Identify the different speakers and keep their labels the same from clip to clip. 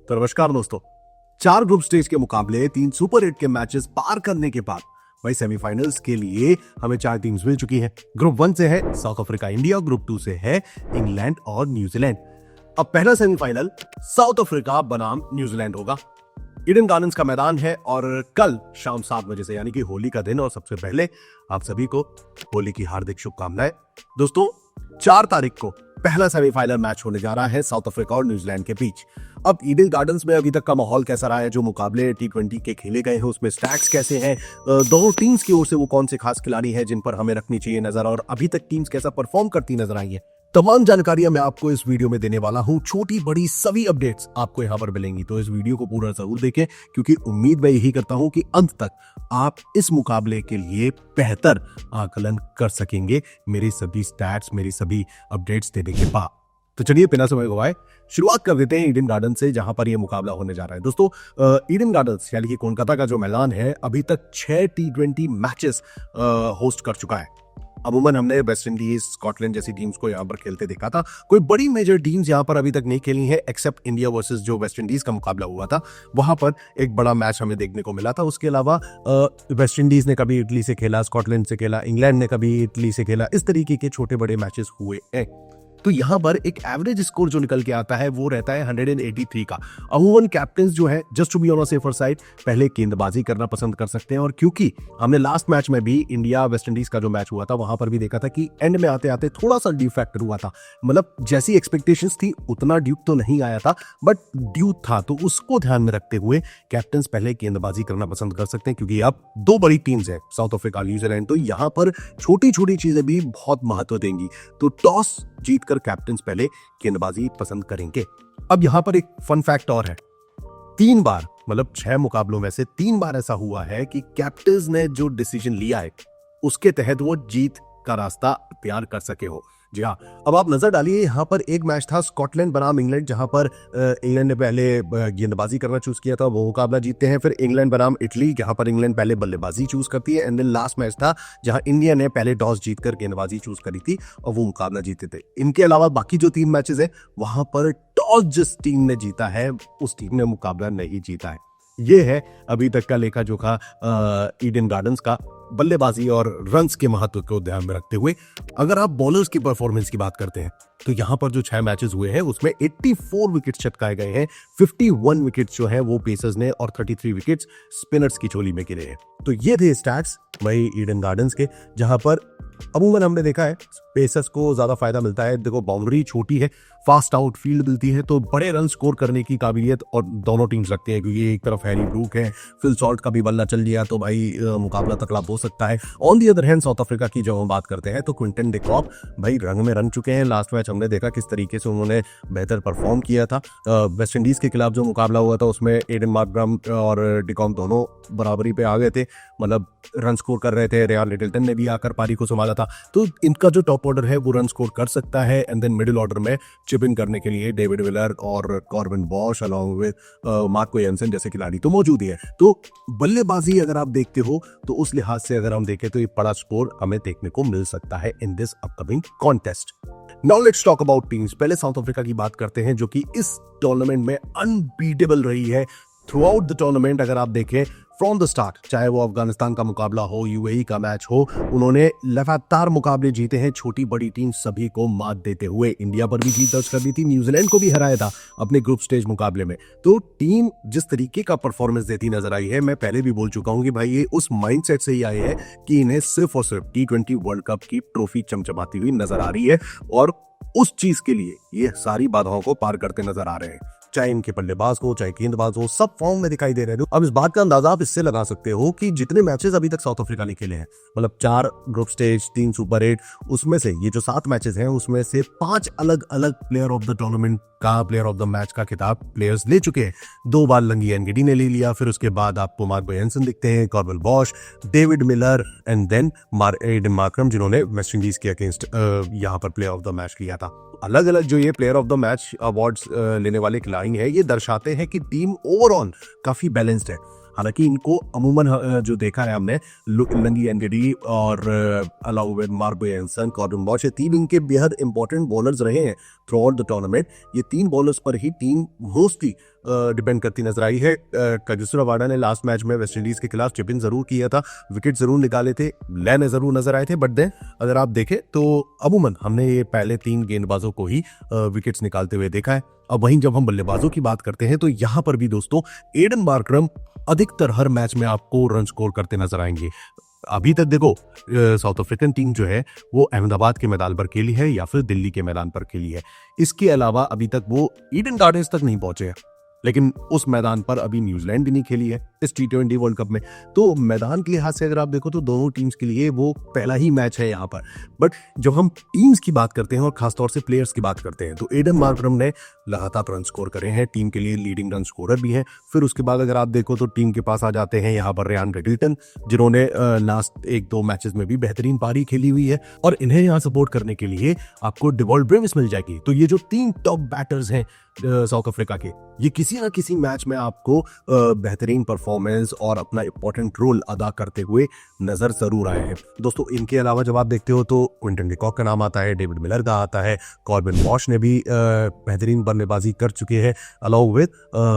Speaker 1: तो नमस्कार दोस्तों, 4 ग्रुप स्टेज के मुकाबले 3 सुपर 8 के मैचेस पार करने के बाद भाई सेमीफाइनल्स के लिए हमें 4 टीम्स मिल चुकी हैं। ग्रुप 1 से है साउथ अफ्रीका इंडिया, ग्रुप 2 से है इंग्लैंड और न्यूजीलैंड। अब पहला सेमीफाइनल साउथ अफ्रीका बनाम न्यूजीलैंड होगा। ईडन गार्डन्स का मैदान है और कल शाम 7 बजे से यानी कि होली का दिन। और सबसे पहले आप सभी को होली की हार्दिक शुभकामनाएं। दोस्तों 4 तारीख को पहला सेमीफाइनल मैच होने जा रहा है साउथ अफ्रीका और न्यूजीलैंड के बीच। अब ईडन गार्डन्स में अभी तक का माहौल कैसा रहा है, जो मुकाबले T20 के खेले गए हैं उसमें स्टैट्स कैसे हैं, दोनों टीम्स की ओर से वो कौन से खास खिलाड़ी हैं जिन पर हमें रखनी चाहिए नजर, और अभी तक टीम्स कैसा परफॉर्म करती नजर आई है, तमाम जानकारियां मैं आपको इस वीडियो में देने वाला हूं। छोटी बड़ी सभी अपडेट्स आपको यहां पर मिलेंगी, तो इस वीडियो को पूरा जरूर देखें, क्योंकि उम्मीद मैं यही करता हूं कि अंत तक आप इस मुकाबले के लिए बेहतर आकलन कर सकेंगे मेरी सभी स्टैट्स, मेरी सभी अपडेट्स देने के बाद। तो चलिए बिना समय गवाए शुरुआत कर देते हैं ईडन गार्डन से, जहां पर यह मुकाबला होने जा रहा है। दोस्तों ईडन गार्डन्स यानी कि कोलकाता का जो मैदान है अभी तक 6 T20 मैचेस होस्ट कर चुका है। अमूमन हमने वेस्ट इंडीज, स्कॉटलैंड जैसी टीम्स को यहाँ पर खेलते देखा था। कोई बड़ी मेजर टीम्स यहाँ पर अभी तक नहीं खेली हैं, एक्सेप्ट इंडिया वर्सेस जो वेस्ट इंडीज का मुकाबला हुआ था, वहां पर एक बड़ा मैच हमें देखने को मिला था। उसके अलावा वेस्ट इंडीज ने कभी इटली से खेला, स्कॉटलैंड से खेला, इंग्लैंड ने कभी इटली से खेला, इस तरीके के छोटे बड़े मैचेस हुए हैं। तो यहां पर एक एवरेज स्कोर जो निकल के आता है वो रहता है 183 का। अमूमन कैप्टन जो है just to be on a safer side पहले गेंदबाजी करना पसंद कर सकते हैं। और क्योंकि हमने लास्ट मैच में भी इंडिया वेस्ट इंडीज का जो मैच हुआ था वहां पर भी देखा था कि एंड में आते आते थोड़ा सा ड्यू फैक्टर हुआ था, मतलब जैसी एक्सपेक्टेशंस थी उतना ड्यूक तो नहीं आया था, बट ड्यू था। तो उसको ध्यान में रखते हुए कैप्टन पहले गेंदबाजी करना पसंद कर सकते हैं, क्योंकि अब 2 बड़ी टीम्स है साउथ अफ्रीका, न्यूजीलैंड, तो यहां पर छोटी छोटी चीजें भी बहुत महत्व देंगी। तो टॉस जीतकर कैप्टन पहले गेंदबाजी पसंद करेंगे। अब यहां पर एक फन फैक्ट और है, 3 बार मतलब 6 मुकाबलों में से 3 बार ऐसा हुआ है कि कैप्टन ने जो डिसीजन लिया है उसके तहत वो जीत का रास्ता तैयार कर सके हो। जी हाँ, अब आप नजर डालिए, यहाँ पर एक मैच था स्कॉटलैंड बनाम इंग्लैंड, जहां पर इंग्लैंड ने पहले गेंदबाजी करना चूज किया था, वो मुकाबला जीतते हैं। फिर इंग्लैंड बनाम इटली, जहां पर इंग्लैंड पहले बल्लेबाजी चूज करती है। एंड देन लास्ट मैच था जहां इंडिया ने पहले टॉस जीतकर गेंदबाजी चूज करी थी और वो मुकाबला जीते थे। इनके अलावा बाकी जो 3 मैचेस है वहां पर टॉस जिस टीम ने जीता है उस टीम ने मुकाबला नहीं जीता है। ये है अभी तक का लेखा जोखा ईडन गार्डन्स का बल्लेबाजी और रन्स के महत्व को ध्यान में रखते हुए। अगर आप बॉलर्स की परफॉर्मेंस की बात करते हैं तो यहां पर जो 6 मैचेस हुए हैं उसमें 84 विकेट चटकाए गए हैं, 51 विकेट्स जो है वो पेसर्स ने और 33 विकेट्स स्पिनर्स की झोली में गिरे हैं। तो ये थे स्टैट्स वही ईडन गार्डन्स के, जहां पर अमूमन हमने देखा है पेसर्स को ज्यादा फायदा मिलता है। देखो बाउंड्री छोटी है, फास्ट आउट फील्ड मिलती है, तो बड़े रन स्कोर करने की काबिलियत और दोनों टीम्स रखते हैं, क्योंकि एक तरफ हैरी ब्रूक है, फिल सॉल्ट का भी बल्ला चल गया तो भाई मुकाबला तकड़ा हो सकता है। On the other hand south Africa की जब हम बात करते हैं तो क्विंटन डी कॉक भाई रंग में रंग चुके हैं। लास्ट मैच हमने देखा किस तरीके से उन्होंने बेहतर परफॉर्म किया था। वेस्ट इंडीज के खिलाफ जो मुकाबला हुआ था उसमें एडन मार्करम और डी कॉक दोनों बराबरी पे आ गए थे, मतलब रन स्कोर कर रहे थे। रियान लिटिलटन ने भी आकर पारी को संभाला था। तो इनका जो टॉप ऑर्डर है वो रन स्कोर कर सकता है। एंड देन मिडिल ऑर्डर में चिप इन करने के लिए डेविड विलर और Corbin Bosch along with Marco Jansen जैसे खिलाड़ी तो मौजूद ही है। तो बल्लेबाजी अगर आप देखते हो तो उस लिहाज से अगर हम देखें तो ये बड़ा स्कोर हमें देखने को मिल सकता है in this upcoming contest. Now let's talk about teams. पहले साउथ अफ्रीका की बात करते हैं, जो कि इस टूर्नामेंट में अनबीटेबल रही है थ्रू आउट द टूर्नामेंट। अगर आप देखें फ्रॉम द स्टार्ट, चाहे वो अफगानिस्तान का मुकाबला हो, यूएई का मैच हो, उन्होंने लगातार मुकाबले जीते हैं, छोटी बड़ी टीम सभी को मात देते हुए। इंडिया पर भी जीत दर्ज कर दी थी, न्यूजीलैंड को भी हराया था अपने ग्रुप स्टेज मुकाबले में। तो टीम जिस तरीके का परफॉर्मेंस देती नजर आई है, मैं पहले भी बोल चुका हूं कि भाई ये उस माइंडसेट से ही आए हैं कि इन्हें सिर्फ और सिर्फ T20 वर्ल्ड कप की ट्रॉफी चमचमाती हुई नजर आ रही है, और उस चीज के लिए ये सारी बाधाओं को पार करते नजर आ रहे हैं। चाहे इनके बल्लेबाज हो, चाहे गेंदबाज हो, सब फॉर्म में दिखाई दे रहे हैं। अब इस बात का अंदाजा आप इससे लगा सकते हो कि जितने मैचेस अभी तक साउथ अफ्रीका ने खेले हैं, मतलब 4 ग्रुप स्टेज, 3 सुपर 8, उसमें से ये जो 7 मैचेस हैं उसमें से 5 अलग अलग प्लेयर ऑफ द टूर्नामेंट का, प्लेयर ऑफ द मैच का खिताब प्लेयर्स ले चुके हैं। 2 बार लंगी एनगिडी ने ले लिया, फिर उसके बाद आपको मार्को जेनसन दिखते हैं, Corbin Bosch, David Miller and then Aiden Markram, जिन्होंने वेस्ट इंडीज के अगेंस्ट यहाँ पर प्लेयर ऑफ द मैच लिया था। अलग अलग जो ये player of the match awards लेने वाले खिलाड़ी हैं, ये दर्शाते हैं कि टीम ओवरऑल काफी बैलेंस्ड है। हालांकि इनको अमूमन जो देखा है हमने, लंगी एनगिडी और along with Marco Jansen, Corbin Bosch, ये 3 इनके बेहद इंपॉर्टेंट बॉलर्स रहे हैं थ्रू आउट द टूर्नामेंट ये 3 बॉलर्स पर ही टीम मोस्टली डिपेंड करती नजर आई है। कागिसो रबाडा ने लास्ट मैच में वेस्ट इंडीज के खिलाफ चिप इन जरूर किया था, विकेट जरूर निकाले थे, लेने जरूर नजर आए थे, बट देन अगर आप देखें तो अमूमन हमने ये पहले 3 गेंदबाजों को ही विकेट्स निकालते हुए देखा है। अब वहीं जब हम बल्लेबाजों की बात करते हैं तो यहां पर भी दोस्तों एडन मार्करम अधिकतर हर मैच में आपको रन स्कोर करते नजर आएंगे। अभी तक देखो साउथ अफ्रीकन टीम जो है वो अहमदाबाद के मैदान पर खेली है या फिर दिल्ली के मैदान पर खेली है। इसके अलावा अभी तक वो ईडन गार्डन्स तक नहीं पहुंचे हैं, लेकिन उस मैदान पर अभी न्यूजीलैंड भी नहीं खेली है इस T20 वर्ल्ड कप में। तो मैदान के लिहाज से अगर आप देखो तो दोनों टीम्स के लिए वो पहला ही मैच है यहाँ पर। बट जब हम टीम्स की बात करते हैं और खासतौर से प्लेयर्स की बात करते हैं तो एडन मार्करम ने लगातार रन स्कोर करे हैं, टीम के लिए लीडिंग रन स्कोरर भी है। फिर उसके बाद अगर आप देखो तो टीम के पास आ जाते हैं यहाँ पर रेयान रेडिल्टन, जिन्होंने लास्ट 1-2 मैचेस में भी बेहतरीन पारी खेली हुई है और इन्हें यहाँ सपोर्ट करने के लिए आपको डेवॉल्ट ब्रेविस मिल जाएगी। तो ये जो 3 टॉप बैटर्स हैं साउथ अफ्रीका के, ये किसी ना किसी मैच में आपको बेहतरीन परफॉर्मेंस और अपना इंपॉर्टेंट रोल अदा करते हुए नजर जरूर आए हैं। दोस्तों इनके अलावा जब आप देखते हो तो क्विंटन डी कॉक का नाम आता है, डेविड मिलर का आता है, कॉर्बिन बॉश ने भी बेहतरीन बल्लेबाजी कर चुके हैं अलॉन्ग विद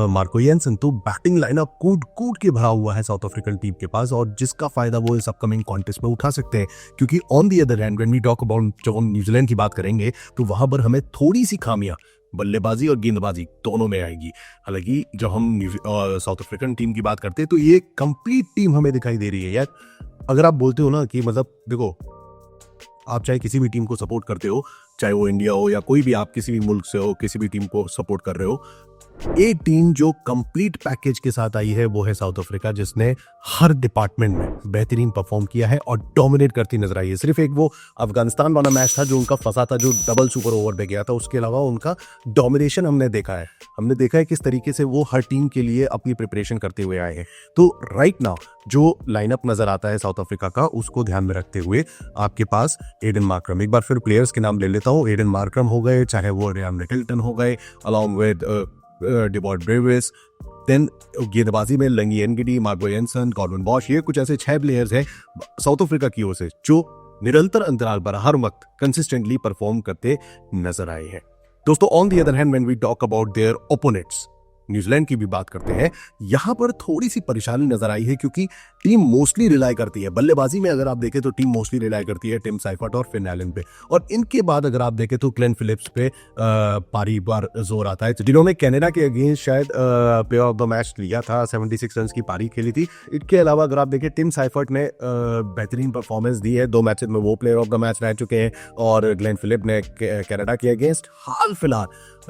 Speaker 1: मार्को जेनसन। तो बैटिंग लाइनअप कूट के भरा हुआ है साउथ अफ्रीकन टीम के पास और जिसका फायदा वो इस अपकमिंग कॉन्टेस्ट में उठा सकते हैं। क्योंकि on the other hand when we talk about जब हम न्यूजीलैंड की बात करेंगे तो वहां पर हमें थोड़ी सी खामियां बल्लेबाजी और गेंदबाजी दोनों में आएगी। हालांकि जब हम साउथ अफ्रीकन टीम की बात करते हैं तो ये कंप्लीट टीम हमें दिखाई दे रही है यार। अगर आप बोलते हो ना कि मतलब देखो, आप चाहे किसी भी टीम को सपोर्ट करते हो, चाहे वो इंडिया हो या कोई भी, आप किसी भी मुल्क से हो, किसी भी टीम को सपोर्ट कर रहे हो, एक टीम जो कंप्लीट पैकेज के साथ आई है वो है साउथ अफ्रीका, जिसने हर डिपार्टमेंट में बेहतरीन परफॉर्म किया है और डोमिनेट करती नजर आई है। सिर्फ एक वो अफगानिस्तान वाला मैच था जो उनका फंसा था, जो डबल सुपर ओवर पे गया था, उसके अलावा उनका डोमिनेशन हमने देखा है। हमने देखा है किस तरीके से वो हर टीम के लिए अपनी प्रिपरेशन करते हुए आए हैं। तो राइट नाउ जो लाइनअप नजर आता है साउथ अफ्रीका का, उसको ध्यान में रखते हुए आपके पास एडन मार्करम, एक बार फिर प्लेयर्स के नाम ले लेता हूँ, एडन मार्करम हो गए, चाहे वो रेयान रेडिल्टन हो गए, along with Dewald Brevis, then गेंदबाजी में Lungi Ngidi, Marco Jansen, Corbin Bosch, ये कुछ ऐसे 6 प्लेयर्स हैं साउथ अफ्रीका की ओर से जो निरंतर अंतराल पर हर वक्त कंसिस्टेंटली परफॉर्म करते नजर आए हैं। दोस्तों on the other hand when we talk about their opponents, New Zealand की भी बात करते हैं, यहां पर थोड़ी सी परेशानी नजर आई है क्योंकि टीम मोस्टली रिलाई करती है बल्लेबाजी में। अगर आप देखें तो टीम मोस्टली रिलाई करती है टिम साइफर्ट और फिन एलन पे, और इनके बाद अगर आप देखें तो ग्लेन फिलिप्स पे पारी बार जोर आता है, जिन्होंने कनाडा के अगेंस्ट शायद प्लेयर ऑफ द मैच लिया था, 76 रन की पारी खेली थी। इसके अलावा अगर आप देखें टिम साइफर्ट ने बेहतरीन परफॉर्मेंस दी है, 2 मैचेस में वो प्लेयर ऑफ द मैच रह चुके हैं, और ग्लेन फिलिप ने कनाडा के अगेंस्ट हाल फिलहाल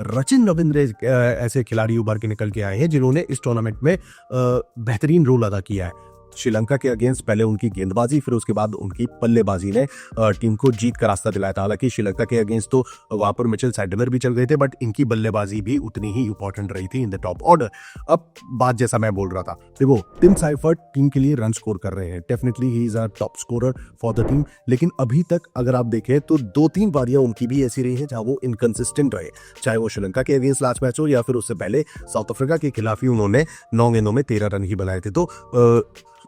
Speaker 1: रचिन रविंद्र ऐसे खिलाड़ी उभर के निकल के आए हैं जिन्होंने इस टूर्नामेंट में बेहतरीन रोल अदा किया है। श्रीलंका के अगेंस्ट पहले उनकी गेंदबाजी, फिर उसके बाद उनकी बल्लेबाजी ने टीम को जीत का रास्ता दिलाया था। हालांकि श्रीलंका के अगेंस्ट तो वहां पर मिचेल सैंटनर भी चल गए थे, बट इनकी बल्लेबाजी भी उतनी ही इंपॉर्टेंट रही थी इन द टॉप ऑर्डर। अब बात जैसा मैं बोल रहा था, देखो टिम साइफर्ट टीम के लिए रन स्कोर कर रहे हैं, definitely he is a top scorer for the team, लेकिन अभी तक अगर आप देखें तो 2-3 पारियां उनकी भी ऐसी रही है जहां वो इनकंसिस्टेंट रहे, चाहे वो श्रीलंका के अगेंस्ट लास्ट मैच हो या फिर उससे पहले साउथ अफ्रीका के खिलाफ ही उन्होंने 9 गेंदों में 13 रन ही बनाए थे। तो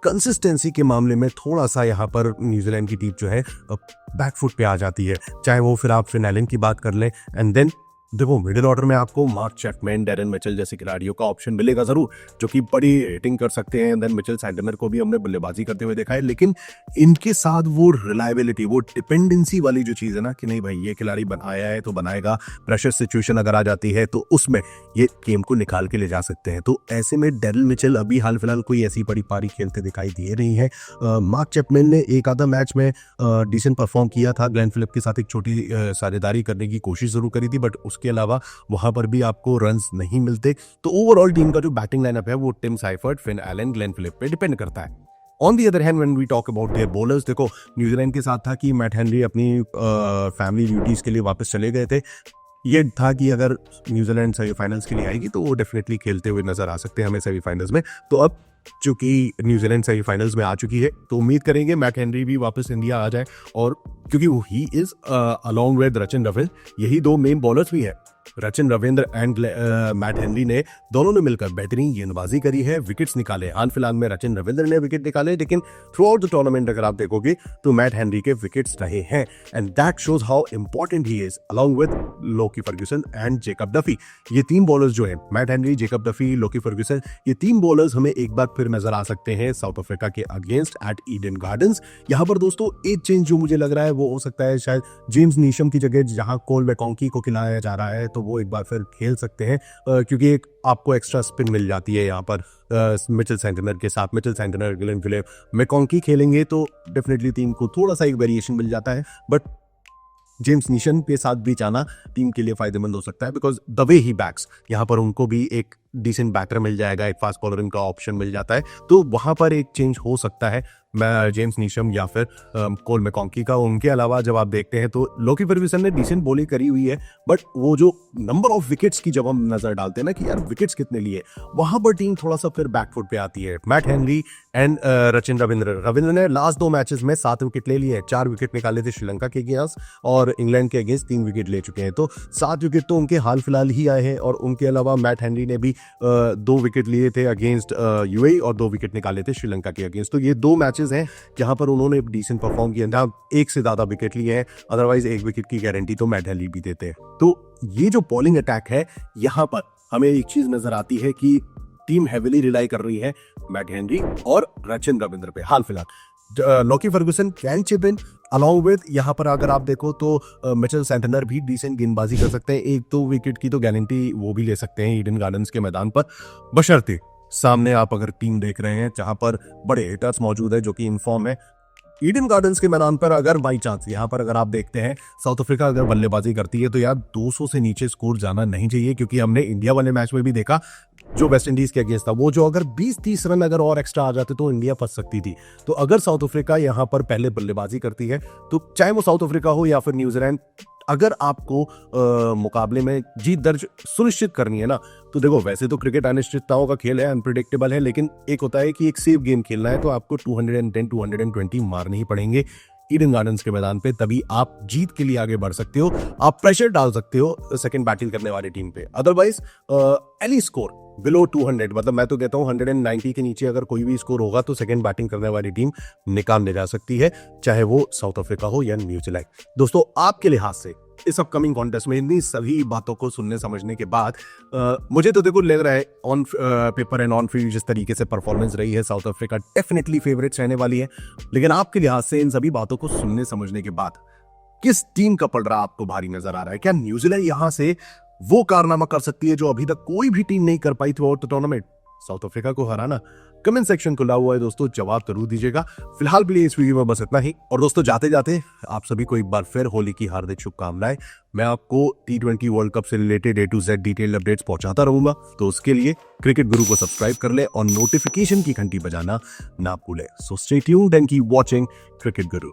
Speaker 1: कंसिस्टेंसी के मामले में थोड़ा सा यहाँ पर न्यूजीलैंड की टीम जो है बैकफुट पे आ जाती है, चाहे वो फिर आप फिन एलन की बात कर लें, एंड देन देखो मिडिल ऑर्डर में आपको मार्क चैपमैन, डेरेन मिचेल जैसे खिलाड़ियों का ऑप्शन मिलेगा जरूर, जो कि बड़ी हिटिंग कर सकते हैं। देन मिचेल सैंटनर को भी हमने बल्लेबाजी करते हुए देखा है, लेकिन इनके साथ वो रिलायबिलिटी, वो डिपेंडेंसी वाली जो चीज है ना कि नहीं भाई ये खिलाड़ी बनाया है तो बनाएगा, प्रेशर सिचुएशन अगर आ जाती है तो उसमें ये गेम को निकाल के ले जा सकते हैं। तो ऐसे में डेरेन मिचेल अभी हाल फिलहाल कोई ऐसी बड़ी पारी खेलते दिखाई दे रही है। मार्क चैपमैन ने एक आधा मैच में डिसेंट परफॉर्म किया था, ग्लेन फिलिप के साथ एक छोटी साझेदारी करने की कोशिश जरूर करी थी, बट उसके अलावा वहां पर भी आपको रन्स नहीं मिलते। तो ओवरऑल टीम का जो बैटिंग लाइनअप है वो Tim Seifert, Finn Allen, Glenn Phillip पे डिपेंड करता है। On the other hand when we talk about their bowlers, देखो न्यूजीलैंड के साथ था कि मैट हेनरी अपनी फैमिली ड्यूटीज के लिए वापस चले गए थे। ये था कि अगर न्यूजीलैंड सेमीफाइनल्स के लिए आएगी तो वो डेफिनेटली खेलते हुए नजर आ सकते हैं हमें सेमीफाइनल्स में। तो अब चूंकि न्यूजीलैंड सेमीफाइनल्स में आ चुकी है तो उम्मीद करेंगे मैट हेनरी भी वापस इंडिया आ जाए, और क्योंकि वो he is along with Rachin Ravindra, यही 2 मेन बॉलर्स भी है Rachin Ravindra and Matt Henry ने दोनों ने मिलकर बेहतरीन गेंदबाजी करी है, विकेट्स निकाले। हाल फिलहाल में रचिन रविंद्र ने विकेट निकाले, लेकिन थ्रू आउट द टूर्नामेंट अगर आप देखोगे तो मैट हेनरी के विकेट्स रहे हैं, and that shows how important he is along with Lockie Ferguson and Jacob Duffy. ये तीन बॉलर्स जो है, Matt Henry, Jacob Duffy, Lockie Ferguson, ये तीन बॉलर्स हमें एक बार फिर नजर आ सकते हैं साउथ अफ्रीका के अगेंस्ट एट ईडन गार्डन्स। यहाँ पर दोस्तों एक चेंज जो मुझे लग रहा है वो हो सकता है शायद जेम्स नीशम की जगह जहां कोल मैकॉन्की को खिलाया जा रहा है तो वो एक बार फिर खेल सकते हैं, क्योंकि एक आपको एक्स्ट्रा स्पिन मिल जाती है यहाँ पर मिचेल सेंटनर के साथ। मिचेल सेंटनर, गिलेन फिलिप, मैकॉन्की खेलेंगे तो डेफिनेटली टीम को थोड़ा सा एक वेरिएशन मिल जाता है, बट जेम्स नीशन के साथ भी जाना टीम के लिए फायदेमंद हो सकता है, because the way he backs, यहाँ पर उनको भी एक डिसेंट बैटर मिल जाएगा, एक फास्ट बॉलर का ऑप्शन मिल जाता है, तो वहां पर एक चेंज हो सकता है जेम्स नीशम या फिर कोल मैकॉन्की का। उनके अलावा जब आप देखते हैं तो लोकी फर्ग्यूसन ने डिसेंट बॉलिंग करी हुई है, बट वो जो नंबर ऑफ विकेट्स की जब हम नजर डालते हैं ना कि यार विकेट्स कितने लिए, वहां पर टीम थोड़ा सा फिर बैकफुट पे आती है। Matt Henry and Rachin Ravindra ने लास्ट 2 मैचेस में 7 विकेट ले लिए हैं, 4 विकेट निकाले थे श्रीलंका के अगेंस्ट और इंग्लैंड के अगेंस्ट 3 विकेट ले चुके हैं, तो 7 विकेट तो उनके हाल फिलहाल ही आए हैं। और उनके अलावा मैट हेनरी ने भी 2 विकेट लिए थे अगेंस्ट यूएई और 2 विकेट निकाले थे श्रीलंका के अगेंस्ट। तो ये 2 मैचेस हैं जहां पर उन्होंने डिसेंट परफॉर्म किया, जहां एक से ज्यादा विकेट लिए हैं, अदरवाइज 1 विकेट की गारंटी तो मैट हेनरी भी देते हैं। तो ये जो बॉलिंग अटैक है, यहां पर हमें एक चीज नजर आती है कि टीम हेविली रिलाई कर रही है मैट हेनरी और रचिन रविंद्र पे हाल फिलहाल। Lockie Ferguson can chip in along with, यहाँ पर अगर आप देखो तो मिचेल सेंटनर भी डिसेंट गेंदबाजी कर सकते हैं, 1-2 विकेट की तो गारंटी वो भी ले सकते हैं ईडन गार्डन्स के मैदान पर, बशर्ते सामने आप अगर टीम देख रहे हैं जहां पर बड़े हिटर्स मौजूद है जो कि इनफॉर्म है। ईडन गार्डन्स के मैदान पर अगर बाई चांस यहाँ पर अगर आप देखते हैं साउथ अफ्रीका अगर बल्लेबाजी करती है तो यार 200 से नीचे स्कोर जाना नहीं चाहिए, क्योंकि हमने इंडिया वाले मैच में भी देखा जो वेस्ट इंडीज के अगेंस्ट था, वो जो अगर 20-30 रन अगर और एक्स्ट्रा आ जाते तो इंडिया फंस सकती थी। तो अगर साउथ अफ्रीका यहाँ पर पहले बल्लेबाजी करती है तो चाहे वो साउथ अफ्रीका हो या फिर न्यूजीलैंड, अगर आपको मुकाबले में जीत दर्ज सुनिश्चित करनी है ना, तो देखो वैसे तो क्रिकेट अनिश्चितताओं का खेल है, अनप्रिडिक्टेबल है, लेकिन एक होता है कि एक सेफ गेम खेलना है, तो आपको 210-220 मारने ही पड़ेंगे ईडन गार्डन्स के मैदान पे, तभी आप जीत के लिए आगे बढ़ सकते हो, आप प्रेशर डाल सकते हो सेकंड बैटिंग करने वाली टीम पे। अदरवाइज एनी स्कोर बिलो 200, मतलब मैं तो कहता हूँ 190 के नीचे अगर कोई भी स्कोर होगा तो सेकंड बैटिंग करने वाली टीम निकाल ले जा सकती है, चाहे वो साउथ अफ्रीका हो या न्यूजीलैंड। दोस्तों, आपके लिहाज से इस अपकमिंग कॉन्टेस्ट में इतनी सभी बातों को सुनने समझने के बाद मुझे तो देखो लग रहा है on paper and on field जिस तरीके से परफॉर्मेंस रही है साउथ अफ्रीका डेफिनेटली फेवरेट्स रहने वाली है, लेकिन आपके लिहाज से इन सभी बातों को सुनने समझने के बाद किस टीम का पलड़ा आपको भारी नजर आ रहा है? क्या न्यूजीलैंड यहां से वो कारनामा कर सकती है जो अभी तक कोई भी टीम नहीं कर पाई throughout the tournament, South Africa को हराना? कमेंट सेक्शन खुला हुआ है दोस्तों, जवाब जरूर दीजिएगा। फिलहाल के लिए इस वीडियो में बस इतना ही, और दोस्तों जाते जाते आप सभी को एक बार फिर होली की हार्दिक शुभकामनाएं। मैं आपको T20 वर्ल्ड कप से related A to Z detail updates पहुंचाता रहूंगा, तो उसके लिए क्रिकेट गुरु को सब्सक्राइब कर ले और नोटिफिकेशन की घंटी बजाना ना भूले। So stay tuned and keep watching cricket Guru.